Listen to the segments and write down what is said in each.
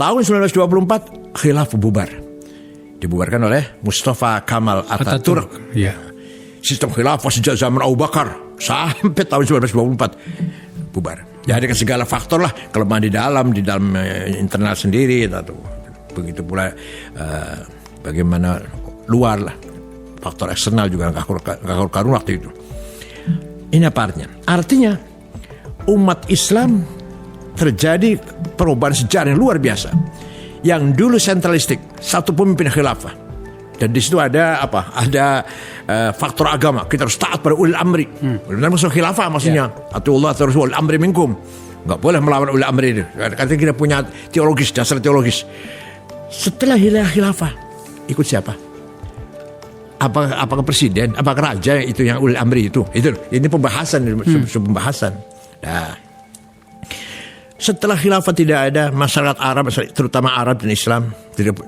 Tahun 1924 khilafah bubar. Dibubarkan oleh Mustafa Kamal Atatürk. Ya. Sistem khilafah sejak zaman Abu Bakar sampai tahun 1924 bubar. Ya dengan segala faktor lah, kelemahan di dalam internal sendiri, atau begitu pula bagaimana luar lah, faktor eksternal juga nggak karu-karu waktu itu. Ini apa artinya? Artinya umat Islam terjadi perubahan sejarah yang luar biasa. Yang dulu sentralistik, satu pemimpin khilafah. Dan di situ ada apa? Ada faktor agama. Kita harus taat pada ulil amri. Benar maksud khilafah maksudnya. Atullah terus ulil amri minkum. Enggak boleh melawan ulil amri itu. Karena kita punya teologis, dasar teologis. Setelah khilafah, ikut siapa? Apakah presiden? Apakah raja itu yang ulil amri itu? Ini pembahasan, pembahasan. Nah, setelah khilafah tidak ada, masyarakat Arab, terutama Arab dan Islam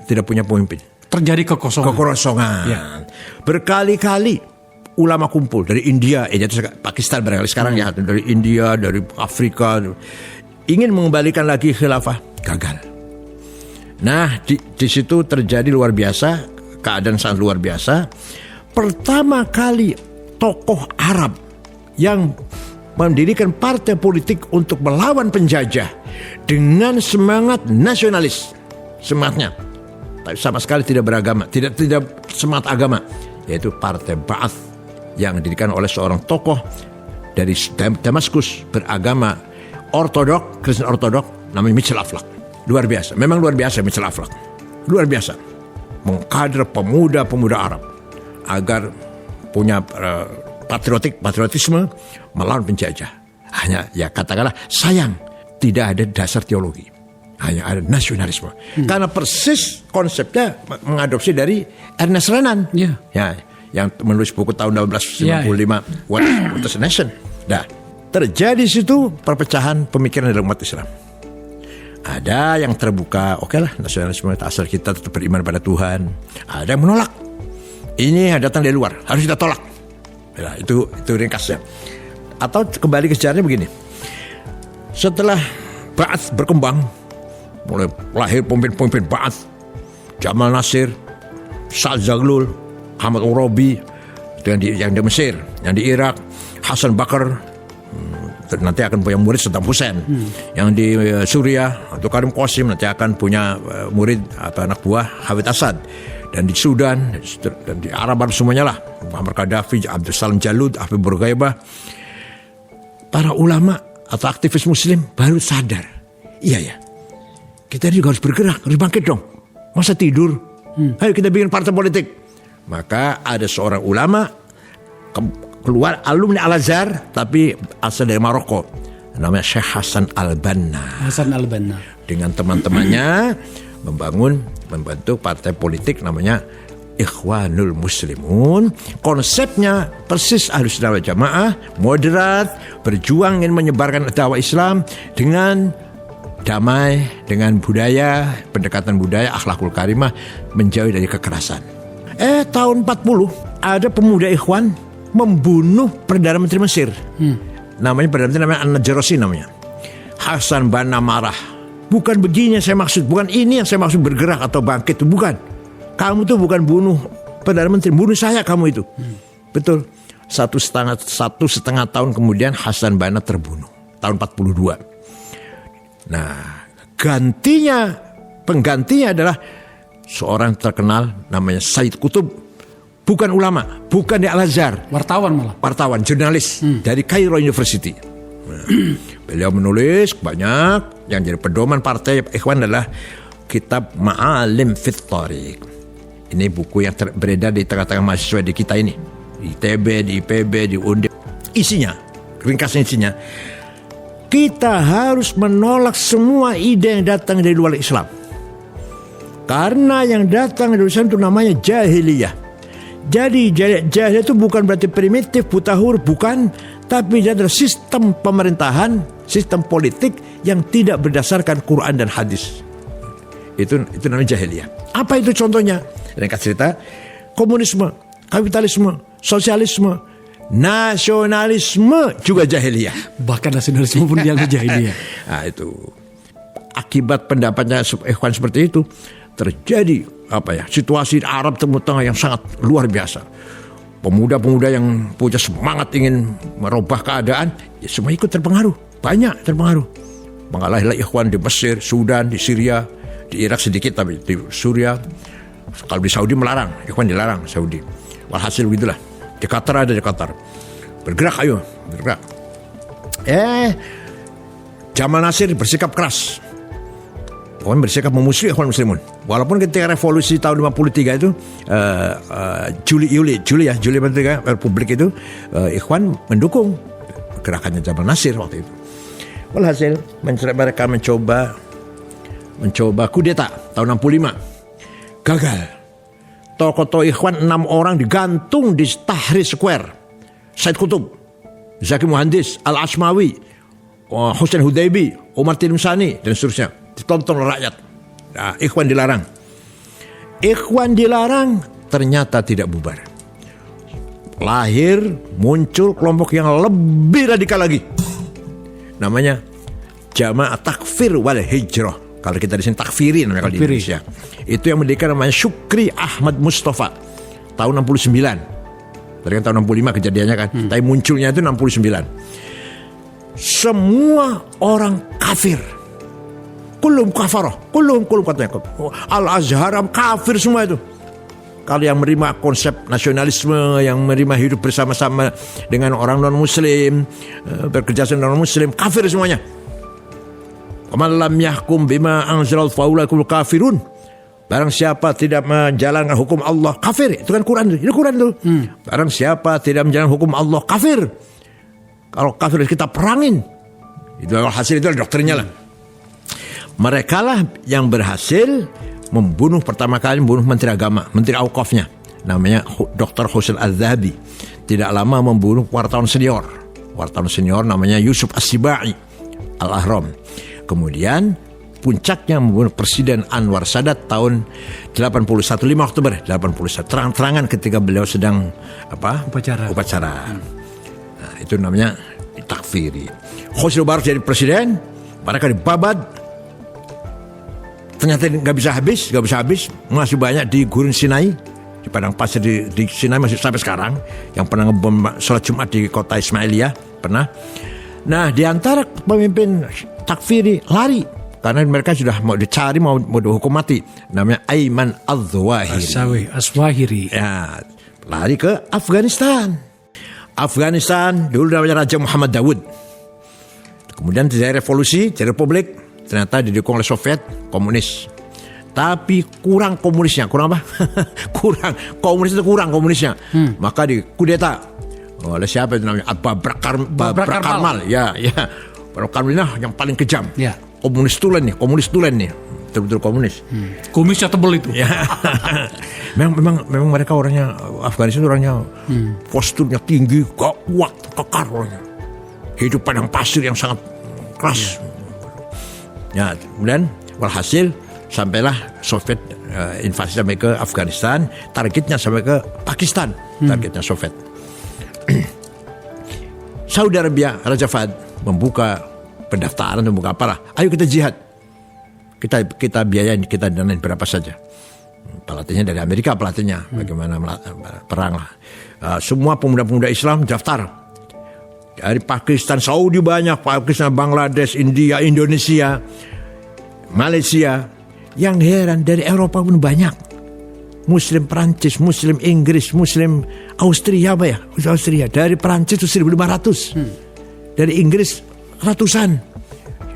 tidak punya pemimpin. Terjadi kekosongan. Ya. Berkali-kali ulama kumpul dari India, Pakistan barangkali sekarang ya, dari India, dari Afrika, ingin mengembalikan lagi khilafah, gagal. Nah, di situ terjadi luar biasa, keadaan sangat luar biasa. Pertama kali tokoh Arab yang mendirikan partai politik untuk melawan penjajah dengan semangat nasionalis, semangatnya, tapi sama sekali tidak beragama, tidak semangat agama, yaitu Partai Ba'ath yang didirikan oleh seorang tokoh dari Damaskus beragama ortodok, Kristen ortodok, namanya Mitchell Aflaq. Luar biasa, memang luar biasa Mitchell Aflaq, luar biasa, mengkader pemuda-pemuda Arab agar punya patriotisme melawan penjajah. Hanya ya katakanlah sayang tidak ada dasar teologi, hanya ada nasionalisme. Karena persis konsepnya mengadopsi dari Ernest Renan, ya, yang menulis buku tahun 1895 What is a Nation. Nah, terjadi situ perpecahan pemikiran dalam umat Islam. Ada yang terbuka, oke lah nasionalisme asal kita tetap beriman pada Tuhan. Ada yang menolak. Ini datang dari luar, harus kita tolak. Nah, itu ringkasnya. Atau kembali ke sejarahnya begini. Setelah Ba'ath berkembang, mulai lahir pemimpin Ba'ath, Jamal Nasir, Sa'ad Zaglul, Ahmad Urabi, yang di Mesir, yang di Irak, Hasan Bakar, nanti akan punya murid Saddam Hussein, yang di Suriah atau Karim Qasim nanti akan punya murid atau anak buah Hafid Asad, dan di Sudan dan di Arab semuanya lah, Muhammad Gaddafi, Abdul Salam Jalud, Habib Bourguiba. Para ulama atau aktivis muslim baru sadar, iya ya, kita juga harus bergerak, harus bangkit dong, masa tidur, ayo kita bikin partai politik. Maka ada seorang ulama keluar, alumni Al-Azhar tapi asal dari Maroko, namanya Syekh Hasan Al-Banna. Dengan teman-temannya membentuk partai politik namanya Ikhwanul Muslimun. Konsepnya persis Ahlussunnah wal Jamaah, moderat, berjuang ingin menyebarkan dakwah Islam dengan damai, dengan budaya, pendekatan budaya, akhlakul karimah, menjauhi dari kekerasan. Tahun 40 ada pemuda Ikhwan membunuh Perdana Menteri Mesir. Namanya Perdana Menteri namanya An-Najrasi namanya. Hasan Banna marah. Bukan begini yang saya maksud, bukan ini yang saya maksud bergerak atau bangkit, itu bukan. Kamu tuh bukan bunuh Perdana Menteri, bunuh saya kamu itu. Betul. Satu setengah tahun kemudian Hasan Banna terbunuh. Tahun 42. Nah, penggantinya adalah seorang terkenal namanya Said Qutb. Bukan ulama, bukan di Al-Azhar. Wartawan, jurnalis dari Cairo University. Nah, beliau menulis banyak, yang jadi pedoman partai Ikhwan adalah kitab Ma'alim fit Thariq. Ini buku yang beredar di tengah-tengah mahasiswa di kita ini, di ITB, di IPB, di Undip. Ringkasnya isinya, kita harus menolak semua ide yang datang dari luar Islam. Karena yang datang dari Islam itu namanya jahiliyah. Jadi jahiliyah itu bukan berarti primitif, buta huruf, bukan. Tapi dia adalah sistem pemerintahan, sistem politik yang tidak berdasarkan Quran dan hadis. Itu namanya jahiliyah. Apa itu contohnya? Ringkas cerita, komunisme, kapitalisme, sosialisme, nasionalisme juga jahiliyah. Bahkan nasionalisme pun dianggap jahiliyah. Nah, itu akibat pendapatnya Ikhwan seperti itu, terjadi situasi Arab Timur Tengah yang sangat luar biasa. Pemuda-pemuda yang punya semangat ingin merubah keadaan, ya semua ikut terpengaruh, banyak terpengaruh. Mengalahlah Ikhwan di Mesir, Sudan, di Syria, di Irak sedikit, tapi di Suriah. Kalau di Saudi melarang, Ikhwan dilarang Saudi. Walhasil begitulah. Di Qatar ada di Qatar. Bergerak, ayo, bergerak. Jamal Nasir bersikap keras. Ikhwan bersikap memusuhi Ikhwan Muslimun. Walaupun ketika revolusi tahun 53 itu Juli Republik itu Ikhwan mendukung gerakannya Jamal Nasir waktu itu. Walhasil mereka mencoba kudeta tahun 65. Gagal. Tokoh-tokoh Ikhwan 6 orang digantung di Tahrir Square. Said Qutb, Zaki Muhandis, Al-Asmawi, Hussein Hudaybi, Umar Tilmisani, dan seterusnya. Ditonton oleh rakyat. Nah, Ikhwan dilarang ternyata tidak bubar. Muncul kelompok yang lebih radikal lagi. Namanya Jamaah Takfir wal Hijrah. Kalau kita di sini takfiri namanya kalau di Indonesia. Itu yang mendirikan namanya Syukri Ahmad Mustafa tahun 69. Tadi kan tahun 65 kejadiannya kan. Tapi munculnya itu 69. Semua orang kafir. Kulum kafarah, kulum katanya. Al-Azhar kafir semua itu. Kalau yang menerima konsep nasionalisme, yang menerima hidup bersama-sama dengan orang non-muslim, bekerja sama non-muslim, kafir semuanya. Waman lam yahkum bima anzalal faulaikul kafirun. Barang siapa tidak menjalankan hukum Allah, kafir. Itu kan Quran. Ini Quran tuh. Barang siapa tidak menjalankan hukum Allah, kafir. Kalau kafir kita perangin. Itu hasil itu doktrinnya lah. Mereka lah yang berhasil pertama kali membunuh Menteri Agama, Menteri Auqafnya, namanya Dr. Hussein Al-Zahabi. Tidak lama membunuh wartawan senior namanya Yusuf As-Sibai Al-Ahram. Kemudian puncaknya membunuh Presiden Anwar Sadat tahun 81, 5 Oktober 81, terang-terangan ketika beliau sedang upacara. Nah, itu namanya takfiri. Hosni Mubarak jadi presiden, mereka dibabat. Ternyata nggak bisa habis, masih banyak di Gurun Sinai, di padang pasir di Sinai masih sampai sekarang. Yang pernah ngebom sholat Jumat di kota Ismailiyah pernah. Nah, di antara pemimpin takfiri lari karena mereka sudah mau dicari, mau dihukum mati. Namanya Ayman Al-Zawahiri. Ya, lari ke Afghanistan. Dulu namanya Raja Muhammad Daud. Kemudian terjadi revolusi, terjadi republik. Ternyata didukung oleh Soviet, komunis. Tapi kurang komunisnya. Kurang apa? kurang komunisnya. Maka dikudeta oleh siapa itu namanya? Babrak Karmal. Ya. Babrak Karmal yang paling kejam. Ya. Komunis tulen nih. Betul-betul komunis. Kumisnya tebel itu. Ya. memang mereka orangnya, Afghanistan orangnya posturnya tinggi, kuat, kekar orangnya. Hidup padang pasir yang sangat keras. Ya, kemudian walhasil sampailah Soviet invasi sampai ke Afghanistan, targetnya sampai ke Pakistan, targetnya Soviet. Saudi Arabia, Raja Fahd membuka pendaftaran, membuka apalah. Ayo kita jihad. Kita biayain, kita danain berapa saja. Pelatihnya dari Amerika, bagaimana perang lah. Semua pemuda-pemuda Islam daftar. Dari Pakistan, Saudi banyak, Pakistan, Bangladesh, India, Indonesia, Malaysia. Yang heran dari Eropa pun banyak. Muslim Perancis, Muslim Inggris, Muslim Austria Austria. Dari Perancis itu 1.500. Dari Inggris ratusan.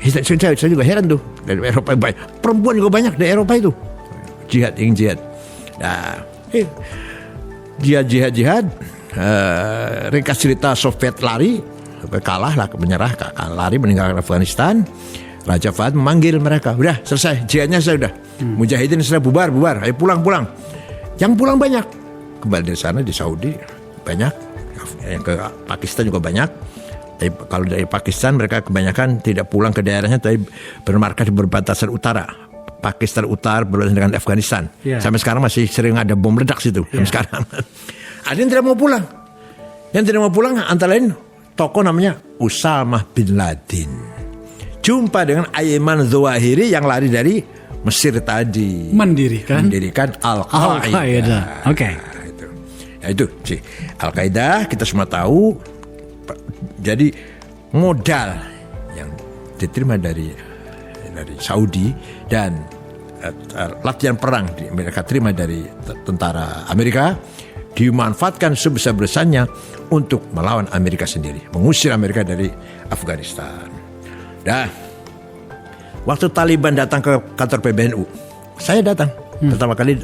Saya juga heran tuh. Dari Eropa banyak. Perempuan juga banyak dari Eropa itu. Ingin jihad. Nah, jihad. Ringkas cerita, Soviet lari, menyerah, lari meninggalkan Afghanistan. Raja Fahd memanggil mereka, udah selesai jihadnya, saya udah mujahidin sudah bubar, ayo pulang. Yang pulang banyak, kembali dari sana di Saudi banyak, yang ke Pakistan juga banyak. Tapi kalau dari Pakistan mereka kebanyakan tidak pulang ke daerahnya, tapi bermarkas di perbatasan utara. Pakistan utara berbatasan dengan Afghanistan. Sampai sekarang masih sering ada bom ledak situ. Sampai sekarang. Ada yang tidak mau pulang. Yang tidak mau pulang antara lain tokoh namanya Usamah bin Laden. jumpa dengan Ayman Zawahiri yang lari dari Mesir tadi, mendirikan Al-Qaeda. Oke. Itu sih Al-Qaeda, kita semua tahu. Jadi modal yang diterima dari Saudi dan latihan perang mereka terima dari tentara Amerika dimanfaatkan sebesar-besarnya untuk melawan Amerika sendiri, mengusir Amerika dari Afghanistan. Dah, waktu Taliban datang ke kantor PBNU, saya datang pertama kali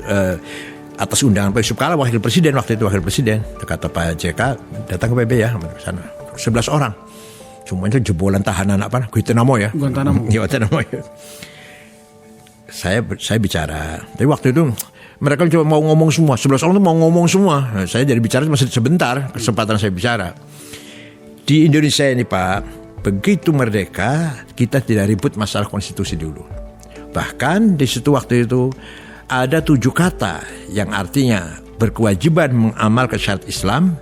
atas undangan Pak Yusuf Kala, wakil presiden kata Pak JK datang ke PB ya, sana 11 orang, semuanya jebolan tahanan Guantanamo ya. Guantanamo ya. Saya bicara, tapi waktu itu mereka cuma mau ngomong semua, 11 orang itu mau ngomong semua. Nah, saya jadi bicara masih sebentar, kesempatan saya bicara. Di Indonesia ini Pak, begitu merdeka, kita tidak ribut masalah konstitusi dulu. Bahkan di situ waktu itu ada 7 kata yang artinya berkewajiban mengamalkan syariat Islam,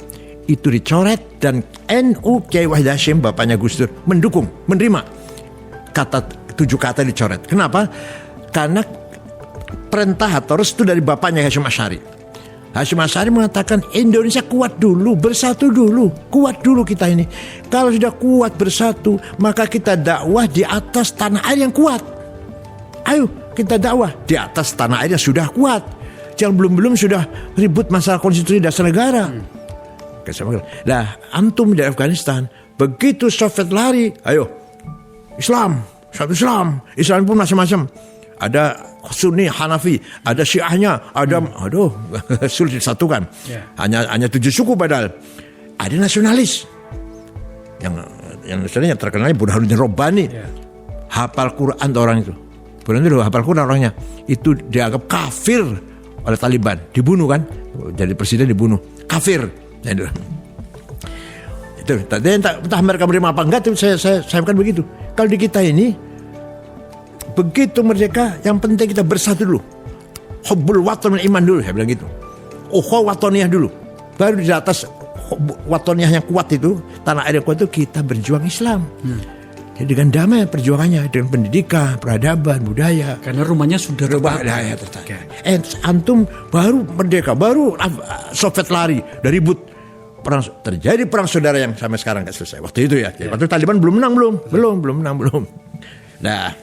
itu dicoret dan NU Kiai Wahid Hasyim, bapaknya Gus Dur, mendukung, menerima 7 kata dicoret. Kenapa? Karena perintah atau restu dari bapaknya Hasyim Asy'ari. Hasyim Asy'ari mengatakan Indonesia kuat dulu, bersatu dulu, kuat dulu kita ini. Kalau sudah kuat bersatu, maka kita dakwah di atas tanah air yang kuat. Ayo kita dakwah di atas tanah air yang sudah kuat. Jangan belum sudah ribut masalah konstitusi dasar negara. Nah, antum di Afghanistan, begitu Soviet lari, ayo Islam pun macam-macam. Ada Sunni, Hanafi, ada Syiahnya, ada sulit disatukan. Hanya 7 suku padahal. Ada nasionalis. Yang terkenal Burhanuddin Rabbani. Hafal Quran orang itu. Burhanuddin hafal Quran orangnya. Itu dianggap kafir oleh Taliban, dibunuh kan? Jadi presiden dibunuh. Kafir. Itu entah mereka menerima apa enggak, itu saya kan begitu. Kalau di kita ini begitu merdeka, yang penting kita bersatu dulu. Hubbul watan iman dulu, saya bilang gitu. Ukhuwah wataniyah dulu. Baru di atas wataniyah yang kuat itu, tanah air yang kuat itu, kita berjuang Islam. Jadi dengan damai perjuangannya, dengan pendidikan, peradaban, budaya. Karena rumahnya sudah tertarik. Antum baru merdeka, baru Soviet lari dari ribut. Terjadi perang saudara yang sampai sekarang nggak selesai. Waktu itu ya. Waktu Taliban belum menang. Nah,